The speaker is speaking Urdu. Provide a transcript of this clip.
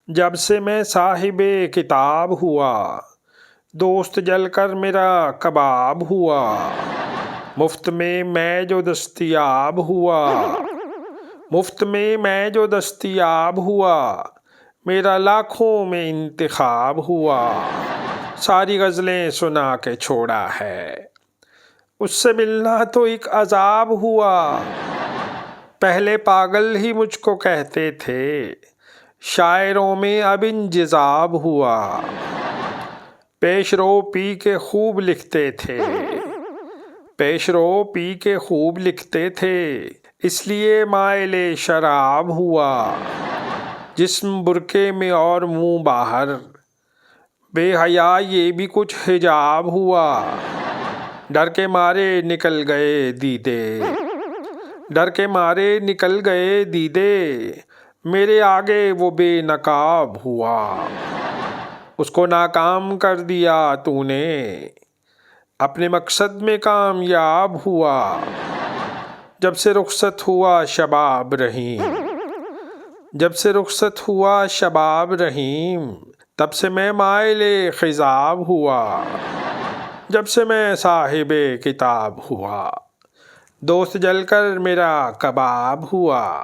جب سے میں صاحب کتاب ہوا، دوست جل کر میرا کباب ہوا، مفت میں جو دستیاب ہوا، مفت میں جو دستیاب ہوا، میرا لاکھوں میں انتخاب ہوا، ساری غزلیں سنا کے چھوڑا ہے، اس سے ملنا تو ایک عذاب ہوا، پہلے پاگل ہی مجھ کو کہتے تھے، شاعروں میں اب انجذاب ہوا، پیش رو پی کے خوب لکھتے تھے، پیش رو پی کے خوب لکھتے تھے، اس لیے مائل شراب ہوا، جسم برقعے میں اور منہ باہر، بے حیا یہ بھی کچھ حجاب ہوا، ڈر کے مارے نکل گئے دیدے، ڈر کے مارے نکل گئے دیدے، میرے آگے وہ بے نقاب ہوا، اس کو ناکام کر دیا تو نے، اپنے مقصد میں کامیاب ہوا، جب سے رخصت ہوا شباب رحیم، جب سے رخصت ہوا شباب رحیم، تب سے میں مائل خضاب ہوا، جب سے میں صاحب کتاب ہوا، دوست جل کر میرا کباب ہوا۔